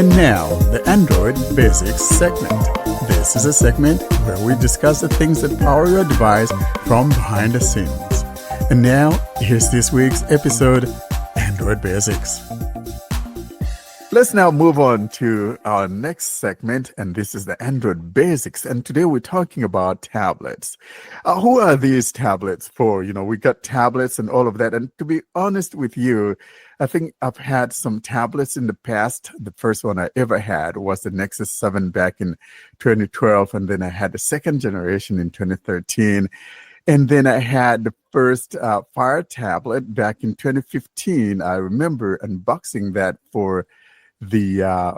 And now, the Android Basics segment. This is a segment where we discuss the things that power your device from behind the scenes. And now, here's this week's episode, Android Basics. Let's now move on to our next segment, and this is the Android Basics. And today we're talking about tablets. Who are these tablets for? You know, we got tablets and all of that. And to be honest with you, I think I've had some tablets in the past. The first one I ever had was the Nexus 7 back in 2012. And then I had the second generation in 2013. And then I had the first Fire tablet back in 2015. I remember unboxing that for the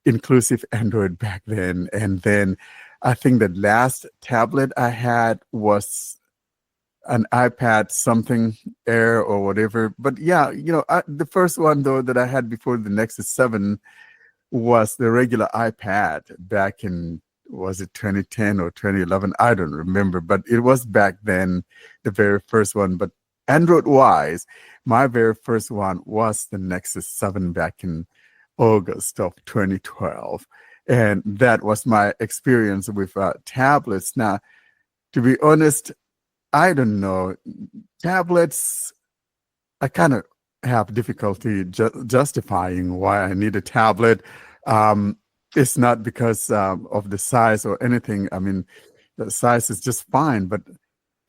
inclusive Android back then. And then I think the last tablet I had was an iPad something Air or whatever. But yeah, you know, the first one though that I had before the Nexus 7 was the regular iPad back in, was it 2010 or 2011? I don't remember, but it was back then, the very first one. But Android wise, my very first one was the Nexus 7 back in August of 2012. And that was my experience with tablets. Now, to be honest, I don't know. Tablets, I kind of have difficulty justifying why I need a tablet. It's not because of the size or anything. I mean, the size is just fine, but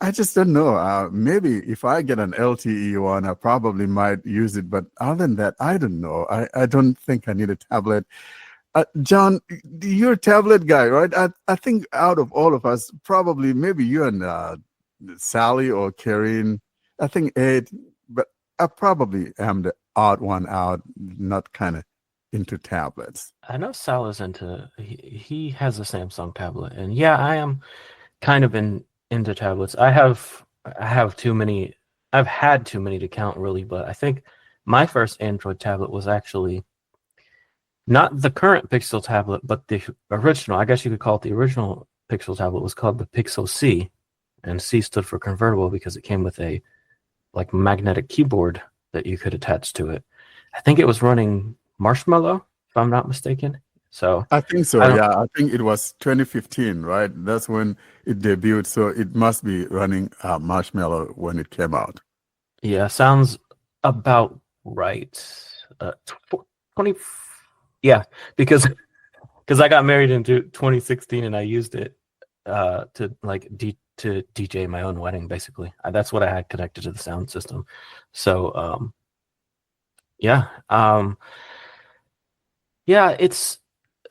I just don't know. Maybe if I get an LTE one, I probably might use it. But other than that, I don't know. I don't think I need a tablet. John, you're a tablet guy, right? I think out of all of us, probably maybe you and Sally or Karen, I think Ed, but I probably am the odd one out, not kind of into tablets. I know Sal is into, he has a Samsung tablet, and yeah, I am kind of into tablets. I have too many. I've had too many to count, really, but I think my first Android tablet was actually not the current Pixel tablet, but the original. I guess you could call it the original Pixel tablet. Was called the Pixel C, and C stood for convertible because it came with a like magnetic keyboard that you could attach to it. I think it was running Marshmallow, if I'm not mistaken. So I think so, yeah. I think it was 2015, right? That's when it debuted. So it must be running Marshmallow when it came out. Yeah, sounds about right. 20, yeah, because I got married in 2016 and I used it to like to DJ my own wedding, basically. That's what I had connected to the sound system. So yeah, it's.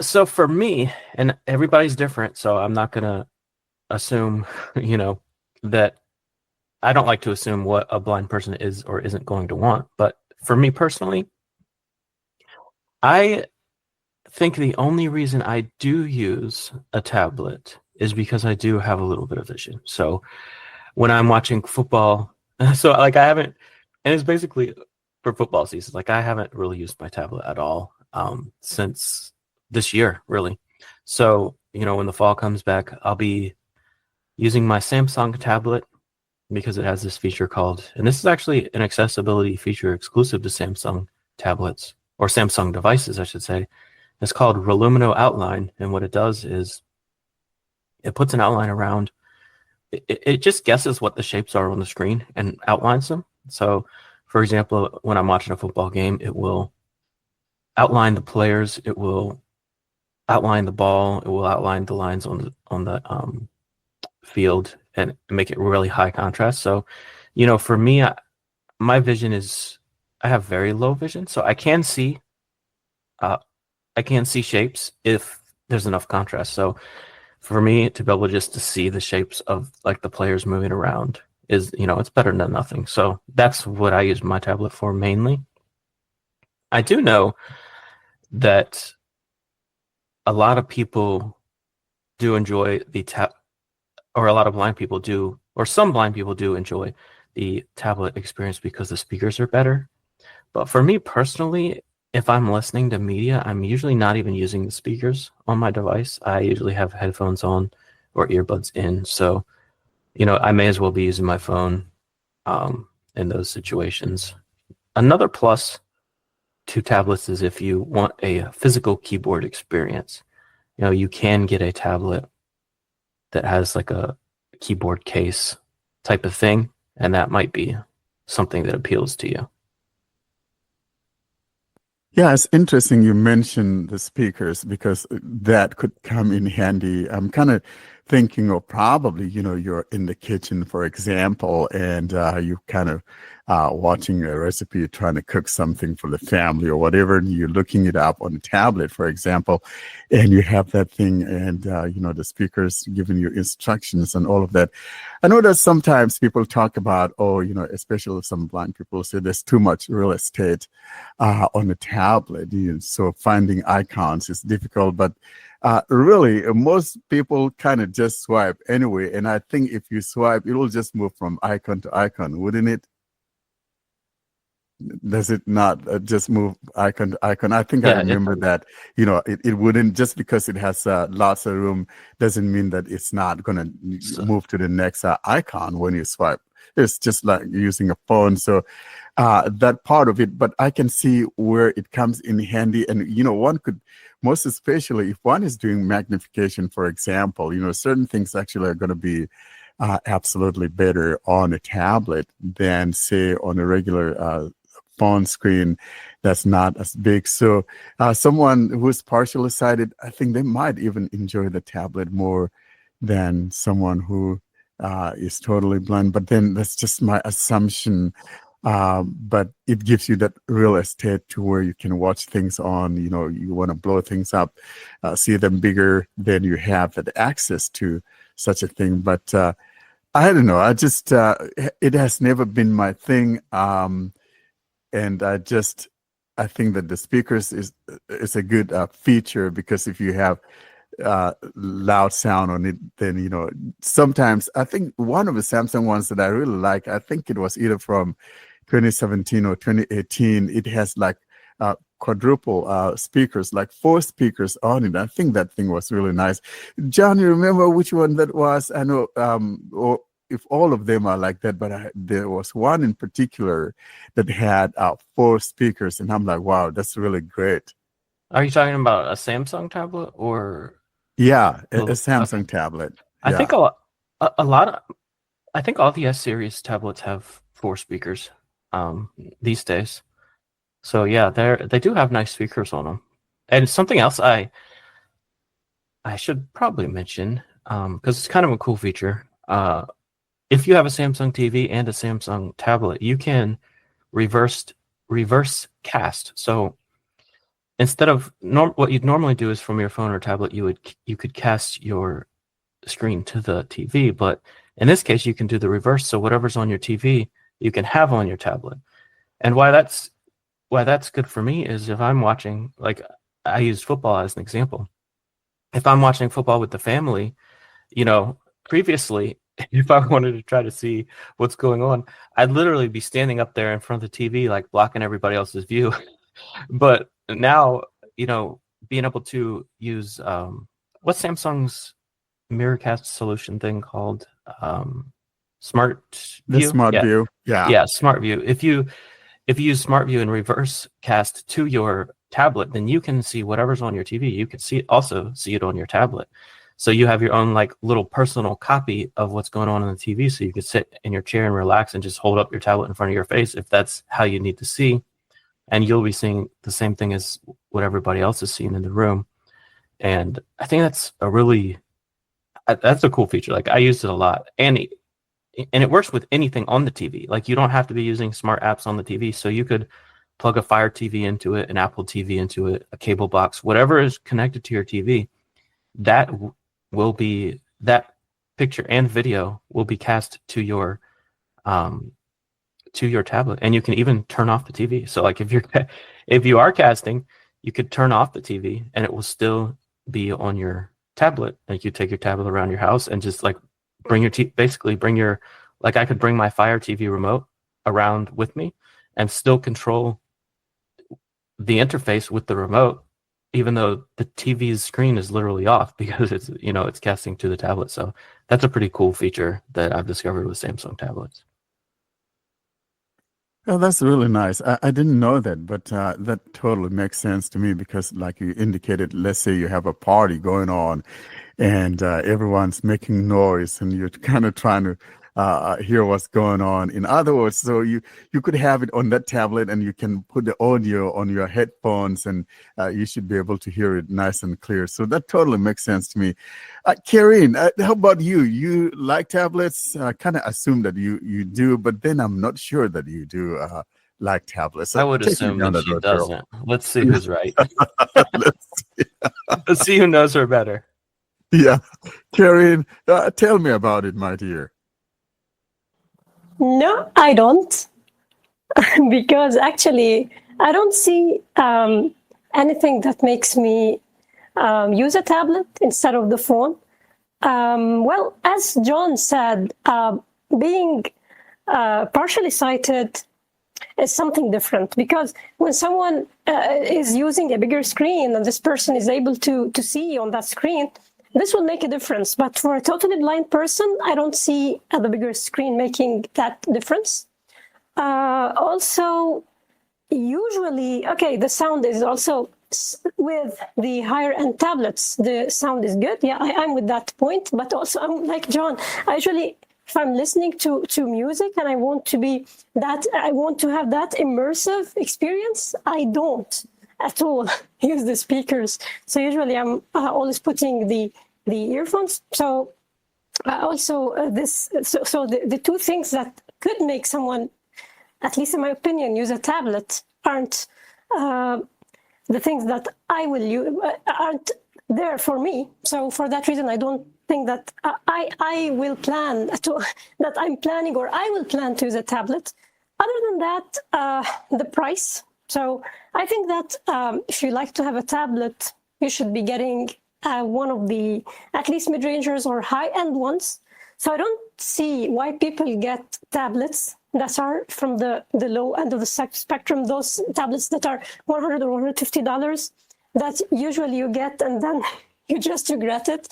So for me, and everybody's different, so I'm not going to assume, you know, that I don't like to assume what a blind person is or isn't going to want. But for me personally, I think the only reason I do use a tablet is because I do have a little bit of vision. So when I'm watching football, so like I haven't, and it's basically for football season, like I haven't really used my tablet at all since this year, really. So, you know, when the fall comes back, I'll be using my Samsung tablet because it has this feature called, and this is actually an accessibility feature exclusive to Samsung tablets, or Samsung devices, I should say. It's called Relumino Outline, and what it does is it puts an outline around, it just guesses what the shapes are on the screen and outlines them. So, for example, when I'm watching a football game, it will outline the players, it will outline the ball, it will outline the lines on the field and make it really high contrast. So, you know, for me, my vision is, I have very low vision, so I can see shapes if there's enough contrast. So for me to be able just to see the shapes of like the players moving around is, you know, it's better than nothing. So that's what I use my tablet for mainly. I do know that a lot of people do enjoy the or a lot of blind people do, or some blind people do enjoy the tablet experience because the speakers are better. But for me personally, if I'm listening to media, I'm usually not even using the speakers on my device. I usually have headphones on or earbuds in. So, you know, I may as well be using my phone in those situations. Another plus to tablets is if you want a physical keyboard experience. You can get a tablet that has like a keyboard case type of thing, and that might be something that appeals to you. Yeah, it's interesting you mentioned the speakers because that could come in handy. I'm kind of thinking, or probably, you're in the kitchen, for example, and you kind of watching a recipe, trying to cook something for the family or whatever, and you're looking it up on a tablet, for example, and you have that thing, and the speakers giving you instructions and all of that. I know that sometimes people talk about, especially some blind people say there's too much real estate on the tablet, so finding icons is difficult, but really, most people kind of just swipe anyway, and I think if you swipe, it will just move from icon to icon, wouldn't it? Does it not just move icon to icon? I think I Yeah, remember that, it wouldn't, just because it has lots of room doesn't mean that it's not going to move to the next icon when you swipe. It's just like using a phone. So that part of it, but I can see where it comes in handy. And, one could, most especially if one is doing magnification, for example, certain things actually are going to be absolutely better on a tablet than, say, on a regular phone screen that's not as big. So someone who's partially sighted, I think they might even enjoy the tablet more than someone who is totally blind. But then that's just my assumption. But it gives you that real estate to where you can watch things on, you want to blow things up, see them bigger, then you have that access to such a thing. But I don't know. I just, it has never been my thing. And I think that the speakers is a good feature, because if you have loud sound on it, then, sometimes I think one of the Samsung ones that I really like, I think it was either from 2017 or 2018, it has like quadruple speakers, like 4 speakers on it. I think that thing was really nice. John, you remember which one that was? I know, or if all of them are like that, but there was one in particular that had 4 speakers, and I'm like, wow, that's really great. Are you talking about a Samsung tablet or? Yeah, a Samsung tablet. I Yeah. think a lot of, I think all the S series tablets have 4 speakers these days. So yeah, they do have nice speakers on them. And something else I should probably mention, because it's kind of a cool feature. If you have a Samsung TV and a Samsung tablet, you can reverse cast. So instead of what you'd normally do is from your phone or tablet, you could cast your screen to the TV, but in this case, you can do the reverse. So whatever's on your TV, you can have on your tablet. And why that's good for me is if I'm watching, like I use football as an example. If I'm watching football with the family, previously, if I wanted to try to see what's going on, I'd literally be standing up there in front of the TV, like blocking everybody else's view. But now, being able to use what's Samsung's Miracast solution thing called? Smart The View? Smart View. Yeah. Yeah, Smart View. If you use Smart View and reverse cast to your tablet, then you can see whatever's on your TV. You can also see it on your tablet. So you have your own like little personal copy of what's going on the TV. So you could sit in your chair and relax and just hold up your tablet in front of your face if that's how you need to see. And you'll be seeing the same thing as what everybody else is seeing in the room. And I think that's a cool feature. Like I used it a lot. And it works with anything on the TV. Like you don't have to be using smart apps on the TV. So you could plug a Fire TV into it, an Apple TV into it, a cable box, whatever is connected to your TV. That picture and video will be cast to your tablet, and you can even turn off the TV. So like if you are casting, you could turn off the TV and it will still be on your tablet. Like you take your tablet around your house and just like I could bring my Fire TV remote around with me and still control the interface with the remote, even though the TV's screen is literally off because it's casting to the tablet. So that's a pretty cool feature that I've discovered with Samsung tablets. Oh, that's really nice. I didn't know that, but that totally makes sense to me because, like you indicated, let's say you have a party going on and everyone's making noise and you're kind of trying to hear what's going on. In other words, so you could have it on that tablet and you can put the audio on your headphones and you should be able to hear it nice and clear. So that totally makes sense to me. Karine, how about you? You like tablets? I kind of assume that you do, but then I'm not sure that you do like tablets. I would Take me assume down that that she road, girl. doesn't. Let's see who's right. Let's see. Let's see who knows her better. Yeah. Karine, tell me about it, my dear. No, I don't, because actually I don't see anything that makes me use a tablet instead of the phone. Well, as John said, being partially sighted is something different, because when someone is using a bigger screen and this person is able to see on that screen, this will make a difference. But for a totally blind person, I don't see the bigger screen making that difference. Also, usually, okay, the sound is also with the higher end tablets, the sound is good. Yeah, I'm with that point. But also, I'm like John. I usually, if I'm listening to music and I want to be that, I want to have that immersive experience, I don't at all use the speakers. So usually I'm always putting the earphones. So also the two things that could make someone, at least in my opinion, use a tablet aren't the things that I will use, aren't there for me. So for that reason, I don't think that I will plan that I'm planning, or I will plan to use a tablet. Other than that, the price. So I think that if you like to have a tablet, you should be getting one of the at least mid-rangers or high-end ones. So I don't see why people get tablets that are from the low end of the spectrum, those tablets that are $100 or $150 that usually you get and then you just regret it.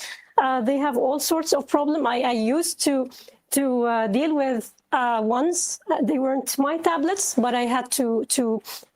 They have all sorts of problems. I used to deal with ones. They weren't my tablets, but I had to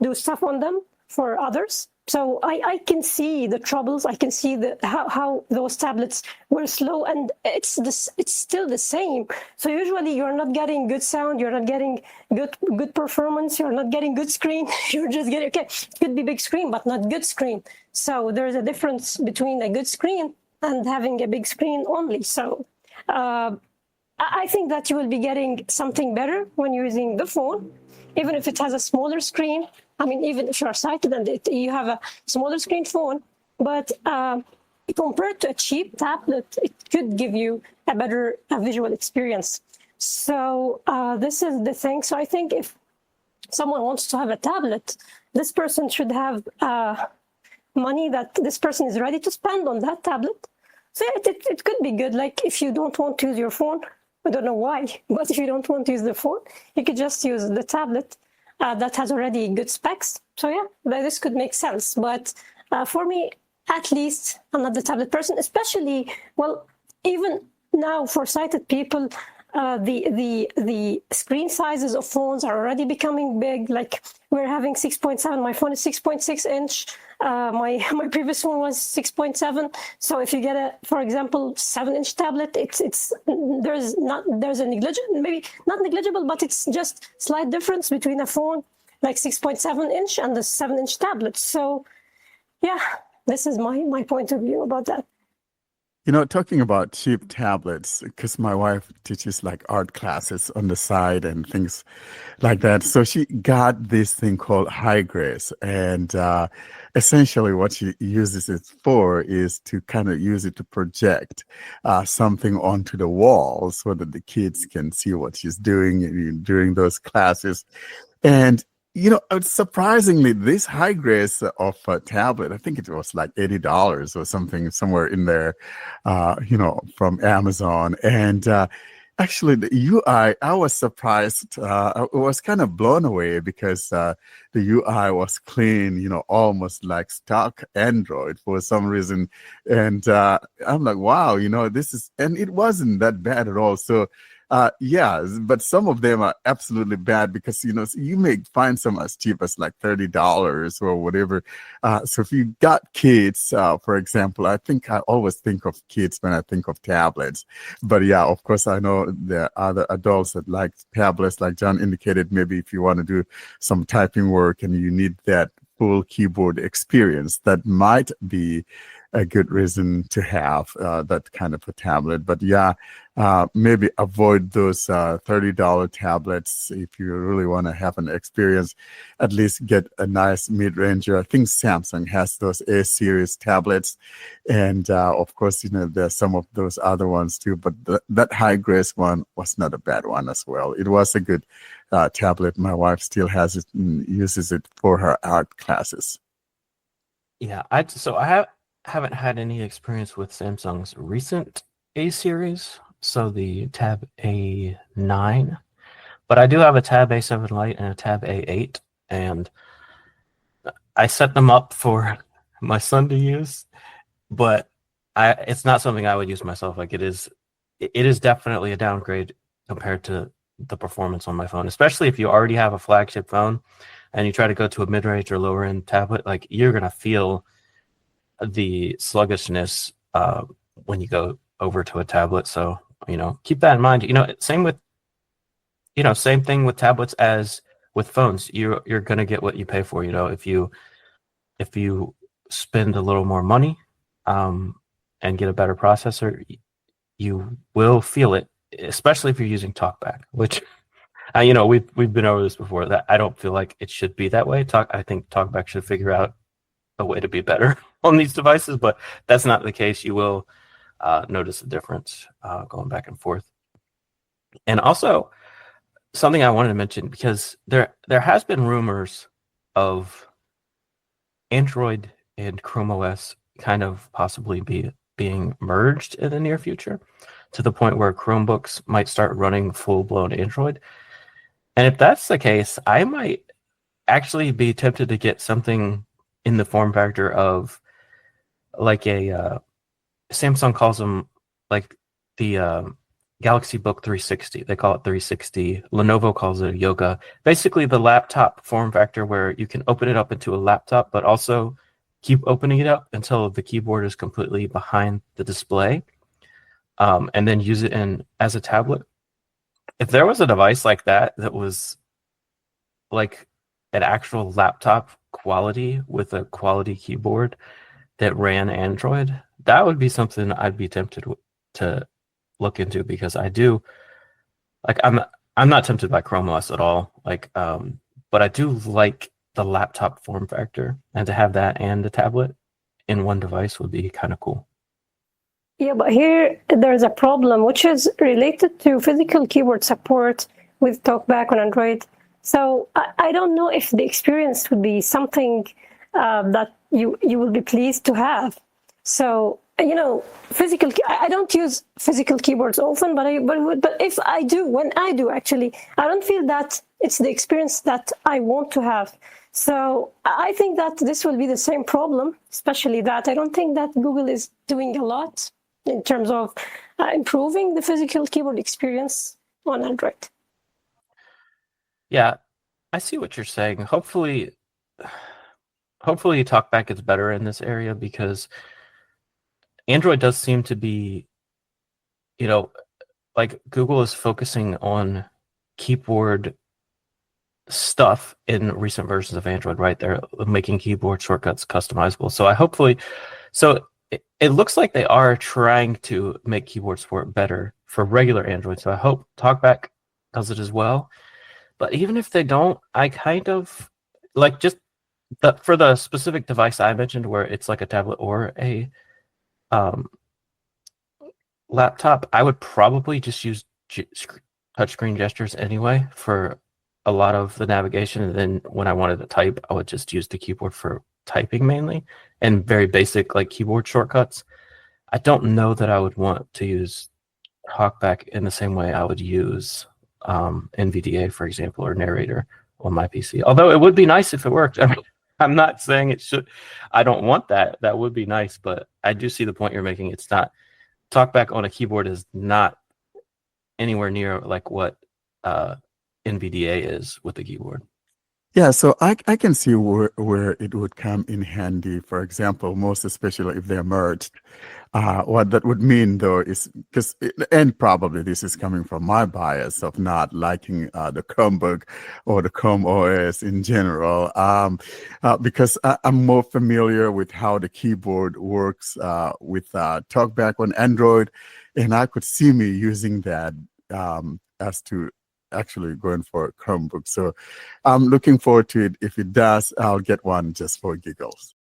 do stuff on them for others. So I can see the troubles. I can see how those tablets were slow, and it's still the same. So usually you're not getting good sound, you're not getting good performance, you're not getting good screen. You're just getting, okay, it could be big screen, but not good screen. So there's a difference between a good screen and having a big screen only. So I think that you will be getting something better when using the phone, even if it has a smaller screen. I mean, even if you're sighted and you have a smaller screen phone, but compared to a cheap tablet, it could give you a better visual experience. So this is the thing. So I think if someone wants to have a tablet, this person should have money that this person is ready to spend on that tablet. So it could be good. Like if you don't want to use your phone, I don't know why, but if you don't want to use the phone, you could just use the tablet. That has already good specs. So yeah, this could make sense. But for me, at least, I'm not the tablet person, especially, well, even now for sighted people, the screen sizes of phones are already becoming big. Like we're having 6.7, my phone is 6.6 inch. My previous one was 6.7. So if you get for example, 7-inch tablet, there's a negligible, maybe not negligible, but it's just slight difference between a phone like 6.7 inch and the 7-inch tablet. So yeah, this is my point of view about that. You know, talking about cheap tablets, because my wife teaches like art classes on the side and things like that. So she got this thing called Highgrace. And essentially what she uses it for is to kind of use it to project something onto the wall so that the kids can see what she's doing during those classes. And you know, surprisingly, this Highgrace of a tablet, I think it was like $80 or something, somewhere in there, you know, from Amazon. And actually, the UI, I was surprised. I was kind of blown away because the UI was clean, you know, almost like stock Android for some reason. And I'm like, wow, you know, this is, and it wasn't that bad at all. So Yeah, but some of them are absolutely bad because you may find some as cheap as like $30 or whatever. So if you got kids, for example, I think I always think of kids when I think of tablets. But yeah, of course, I know there are other adults that like tablets, like John indicated. Maybe if you want to do some typing work and you need that full keyboard experience, that might be a good reason to have that kind of a tablet. But yeah, maybe avoid those $30 tablets if you really want to have an experience. At least get a nice mid-ranger. I think Samsung has those A series tablets, and of course, there's some of those other ones too. But that high grace one was not a bad one as well. It was a good tablet. My wife still has it and uses it for her art classes. Yeah, I haven't had any experience with Samsung's recent A series, so the Tab A9, but I do have a Tab A7 Lite and a Tab A8, and I set them up for my son to use, but it's not something I would use myself. Like it is definitely a downgrade compared to the performance on my phone, especially if you already have a flagship phone and you try to go to a mid-range or lower-end tablet. Like you're gonna feel the sluggishness when you go over to a tablet. So keep that in mind. Same thing with tablets as with phones. You're gonna get what you pay for. If you spend a little more money and get a better processor, you will feel it, especially if you're using TalkBack, which we've been over this before. That I don't feel like it should be that way. I think TalkBack should figure out a way to be better on these devices, but that's not the case. You will notice the difference going back and forth. And also, something I wanted to mention, because there has been rumors of Android and Chrome OS kind of possibly being merged in the near future, to the point where Chromebooks might start running full-blown Android. And if that's the case, I might actually be tempted to get something in the form factor of like a Samsung calls them like the Galaxy Book 360. They call it 360. Lenovo calls it a Yoga. Basically the laptop form factor where you can open it up into a laptop, but also keep opening it up until the keyboard is completely behind the display, and then use it as a tablet. If there was a device like that was like an actual laptop quality with a quality keyboard that ran Android, that would be something I'd be tempted to look into, because I do like I'm not tempted by Chrome OS at all, but I do like the laptop form factor, and to have that and the tablet in one device would be kind of cool. Yeah, but here there's a problem which is related to physical keyboard support with TalkBack on Android. So I don't know if the experience would be something that you will be pleased to have. So I don't use physical keyboards often, but if I do, when I do actually, I don't feel that it's the experience that I want to have. So I think that this will be the same problem, especially that I don't think that Google is doing a lot in terms of improving the physical keyboard experience on Android. Yeah, I see what you're saying. Hopefully TalkBack gets better in this area, because Android does seem to be, like Google is focusing on keyboard stuff in recent versions of Android, right? They're making keyboard shortcuts customizable. So it looks like they are trying to make keyboard support better for regular Android. So I hope TalkBack does it as well. But even if they don't, I kind of like just for the specific device I mentioned, where it's like a tablet or a laptop, I would probably just use touchscreen gestures anyway for a lot of the navigation. And then when I wanted to type, I would just use the keyboard for typing mainly, and very basic like keyboard shortcuts. I don't know that I would want to use TalkBack in the same way I would use NVDA, for example, or Narrator on my PC. Although it would be nice if it worked. I mean, I'm not saying it should. I don't want that. That would be nice, but I do see the point you're making. It's not, TalkBack on a keyboard is not anywhere near like what NVDA is with the keyboard. Yeah, so I can see where it would come in handy, for example, most especially if they're merged. What that would mean, though, is and probably this is coming from my bias of not liking the Chromebook or the Chrome OS in general, because I'm more familiar with how the keyboard works with TalkBack on Android, and I could see me using that as to actually going for a Chromebook. So I'm looking forward to it. If it does, I'll get one just for giggles.